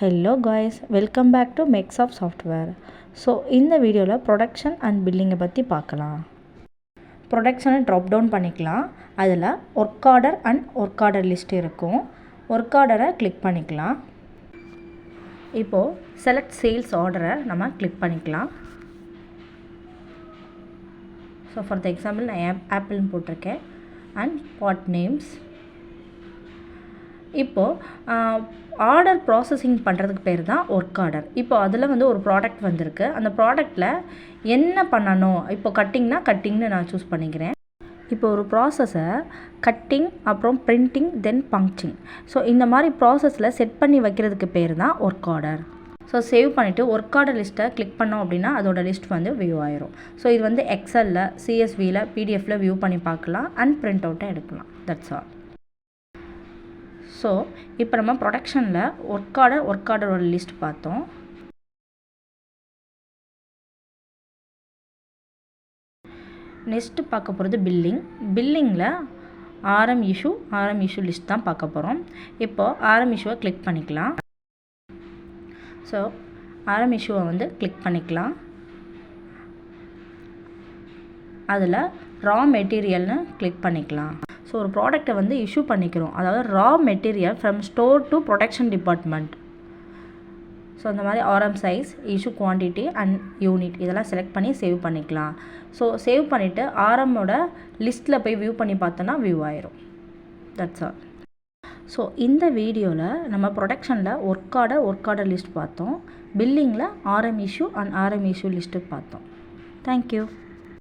Hello guys, welcome back to Mixup Software. So இந்த வீடியோவில் production and பில்லிங்கை பற்றி பார்க்கலாம். ப்ரொடக்ஷனை ட்ராப் டவுன் பண்ணிக்கலாம். அதில் work order and work order list இருக்கும். ஒர்க் ஆர்டரை கிளிக் பண்ணிக்கலாம். இப்போது செலக்ட் சேல்ஸ் ஆர்டரை நம்ம கிளிக் பண்ணிக்கலாம். ஸோ ஃபார் த எக்ஸாம்பிள் நான் ஆப்பிள்னு போட்டிருக்கேன் அண்ட் பாட் நேம்ஸ். இப்போது ஆர்டர் ப்ராசஸிங் பண்ணுறதுக்கு பேர் தான் ஒர்க் ஆர்டர். இப்போ அதில் வந்து ஒரு ப்ராடக்ட் வந்திருக்கு. அந்த ப்ராடக்டில் என்ன பண்ணணும், இப்போ கட்டிங்னா கட்டிங்னு நான் சூஸ் பண்ணிக்கிறேன். இப்போ ஒரு ப்ராசஸை கட்டிங், அப்புறம் பிரிண்டிங், தென் பங்க்சிங், ஸோ இந்த மாதிரி ப்ராசஸில் செட் பண்ணி வைக்கிறதுக்கு பேர் தான் ஒர்க் ஆர்டர். ஸோ சேவ் பண்ணிவிட்டு ஒர்க் ஆர்டர் லிஸ்ட்டை கிளிக் பண்ணோம் அப்படின்னா அதோட லிஸ்ட் வந்து வியூ ஆயிரும். ஸோ இது வந்து எக்ஸலில், சிஎஸ்வியில், பிடிஎஃப்பில் வியூ பண்ணி பார்க்கலாம் அண்ட் பிரிண்ட் அவுட்டை எடுக்கலாம். That's all. ஸோ இப்போ நம்ம ப்ரொடக்ஷனில் ஒர்க் ஆர்டரோட லிஸ்ட் பார்த்தோம். நெக்ஸ்ட்டு பார்க்க போகிறது பில்லிங்கில் ஆர்எம் இஷ்யூ லிஸ்ட் தான் பார்க்க போகிறோம். இப்போது ஆர்எம் இஷ்யூவை கிளிக் பண்ணிக்கலாம். ஸோ ஆர்எம் இஷ்யூவை வந்து கிளிக் பண்ணிக்கலாம். அதில் ரா மெட்டீரியல்னு கிளிக் பண்ணிக்கலாம். ஸோ ஒரு ப்ராடக்டை வந்து இஷ்யூ பண்ணிக்கிறோம், அதாவது raw material from store to production department. So இந்த மாதிரி RM size, issue quantity and unit இதெல்லாம் செலக்ட் பண்ணி சேவ் பண்ணிக்கலாம். ஸோ சேவ் பண்ணிவிட்டு ஆர்எம்மோட லிஸ்ட்டில் போய் வியூ பண்ணி பார்த்தோன்னா வியூ ஆயிரும். That's all. ஸோ இந்த வீடியோவில் நம்ம ப்ரொடக்ஷனில் ஒர்க் ஆர்டர் லிஸ்ட் பார்த்தோம். பில்லிங்கில் RM issue and RM issue list பார்த்தோம். தேங்க்யூ.